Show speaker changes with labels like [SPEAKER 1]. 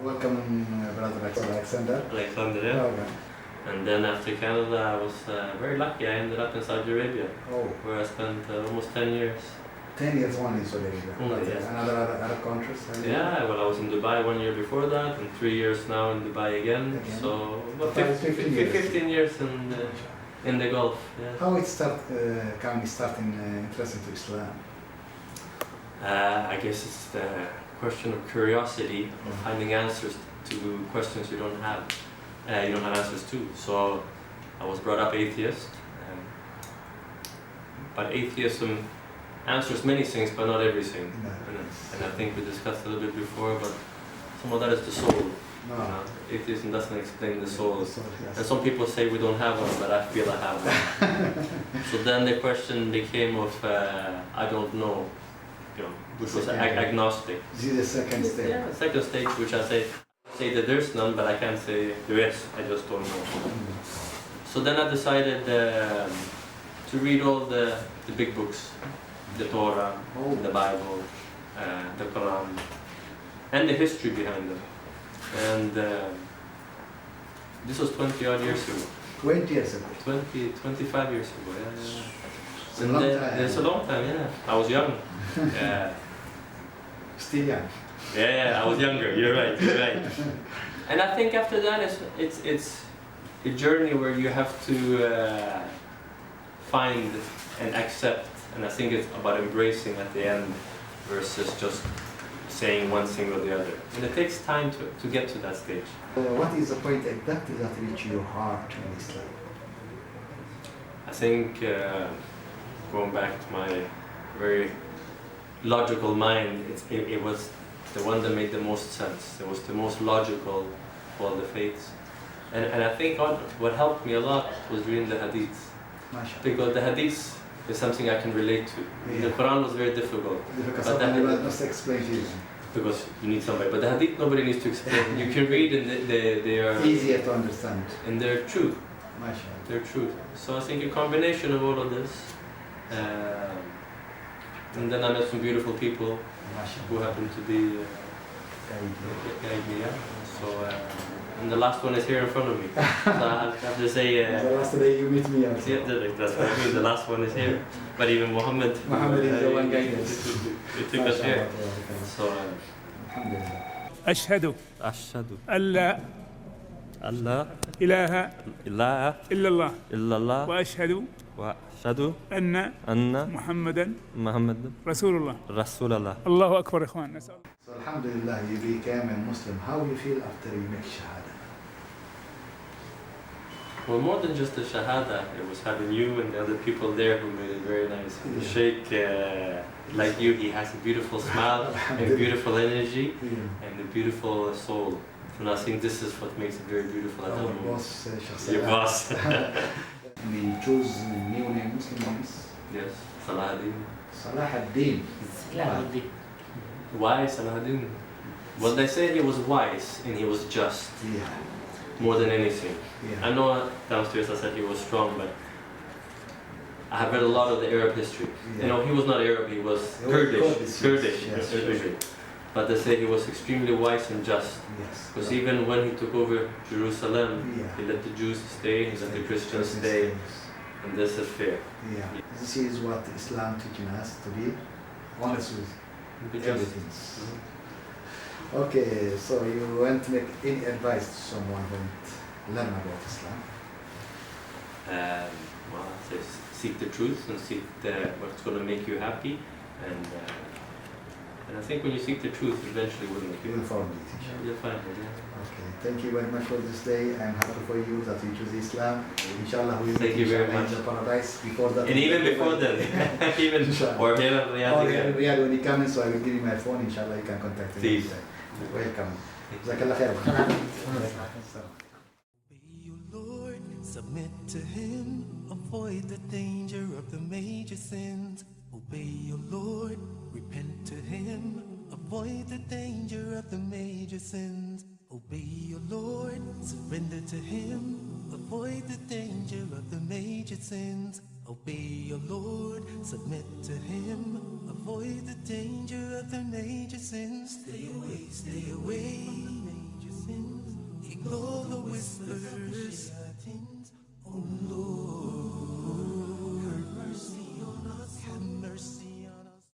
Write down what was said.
[SPEAKER 1] Welcome, brother Alexander.
[SPEAKER 2] Alexander, yeah.
[SPEAKER 1] Okay.
[SPEAKER 2] And then after Canada, I was very lucky. I ended up in Saudi Arabia, where I spent almost 10 years.
[SPEAKER 1] 10 years only in Saudi Arabia.
[SPEAKER 2] Only, yes.
[SPEAKER 1] And other Arab countries?
[SPEAKER 2] Yeah, well, I was in Dubai 1 year before that, and 3 years now in Dubai again. So about 15 years in the Gulf. Yeah.
[SPEAKER 1] How it can we start in interest into Islam?
[SPEAKER 2] I guess it's the question of curiosity, of finding answers to questions you don't have answers to. So I was brought up atheist, but atheism answers many things, but not everything.
[SPEAKER 1] No.
[SPEAKER 2] And I think we discussed a little bit before, but some of that is the soul.
[SPEAKER 1] No.
[SPEAKER 2] Atheism doesn't explain the soul.
[SPEAKER 1] Yes.
[SPEAKER 2] And some people say we don't have one, but I feel I have one. So then the question became of I don't know, which was agnostic.
[SPEAKER 1] This is the second stage.
[SPEAKER 2] Yeah, second stage, which I say that there's none, but I can't say there is. I just don't know. So then I decided to read all the big books, the Torah, the Bible, the Quran, and the history behind them. And this was 20 odd years ago.
[SPEAKER 1] 20 years ago.
[SPEAKER 2] 25 years ago, yeah.
[SPEAKER 1] It's a long time.
[SPEAKER 2] It's a long time, yeah. I was young. Yeah.
[SPEAKER 1] Still young.
[SPEAKER 2] Yeah, I was younger. You're right. And I think after that, it's a journey where you have to find and accept, and I think it's about embracing at the end versus just saying one thing or the other. And it takes time to get to that stage.
[SPEAKER 1] What is the point exactly that reach your heart in Islam?
[SPEAKER 2] I think going back to my very logical mind, it was the one that made the most sense. It was the most logical of all the faiths. And I think what helped me a lot was reading the hadiths. Because the hadiths is something I can relate to. Yeah. The Quran was very difficult.
[SPEAKER 1] Because somebody must explain to you.
[SPEAKER 2] Because you need somebody. But the hadith nobody needs to explain. You can read and they are
[SPEAKER 1] easier to understand.
[SPEAKER 2] And they're true.
[SPEAKER 1] MashaAllah.
[SPEAKER 2] They're true. So I think a combination of all of this. And then I met some beautiful people who happened to be guide me. Yeah. So and the last one is here in front of me. So I have to say.
[SPEAKER 1] The last day you meet me also.
[SPEAKER 2] Yeah, that's what I mean. The last one is here. But even Muhammad
[SPEAKER 1] is the one guiding us.
[SPEAKER 2] He took us here. So.
[SPEAKER 3] أشهد أن لا إله إلا الله وأشهد أن محمدا رسول الله. الله أكبر إخوان.
[SPEAKER 1] So Alhamdulillah, you became a Muslim. How do you feel after you make Shahada?
[SPEAKER 2] Well, more than just the Shahada, it was having you and the other people there who made it very nice. The Sheikh, like you, he has a beautiful smile and beautiful energy and a beautiful soul. And I think this is what makes it very beautiful.
[SPEAKER 1] Our boss,
[SPEAKER 2] your boss.
[SPEAKER 1] We choose new name, Muslim names.
[SPEAKER 2] Yes, Salahuddin.
[SPEAKER 1] Salahuddin.
[SPEAKER 2] Why Salahuddin? Well, they say he was wise and he was just.
[SPEAKER 1] Yeah.
[SPEAKER 2] More than anything.
[SPEAKER 1] Yeah.
[SPEAKER 2] I know downstairs I said he was strong, but I have read a lot of the Arab history. Yeah. He was not Arab, he was Kurdish. Yes. But they say he was extremely wise and just.
[SPEAKER 1] Yes.
[SPEAKER 2] Because even when he took over Jerusalem, he let the Jews stay, he let the Christians stay, and this is fair.
[SPEAKER 1] Yeah. This is what Islam teaching us to be honest with everything. Okay, so you want to make any advice to someone who wants to learn about Islam?
[SPEAKER 2] Well, I say seek the truth and seek what's going to make you happy, and I think when you seek the truth, eventually will make you.
[SPEAKER 1] You'll find it.
[SPEAKER 2] You'll find it. Yeah.
[SPEAKER 1] Okay, thank you very much for this day. I'm happy for you that you choose Islam. Inshallah, we will
[SPEAKER 2] thank you very much.
[SPEAKER 1] In the paradise before that.
[SPEAKER 2] And even before then, even or here in
[SPEAKER 1] Riyadh when you come in, so I will give you my phone. Inshallah, you can contact me.
[SPEAKER 2] Please.
[SPEAKER 1] Welcome. Jazakallah khair.
[SPEAKER 4] Obey your Lord, submit to Him, avoid the danger of the major sins. Obey your Lord, repent to Him, avoid the danger of the major sins. Obey your Lord, surrender to Him, avoid the danger of the major sins. Obey your Lord, submit to Him, avoid the danger of the major sins. Stay away,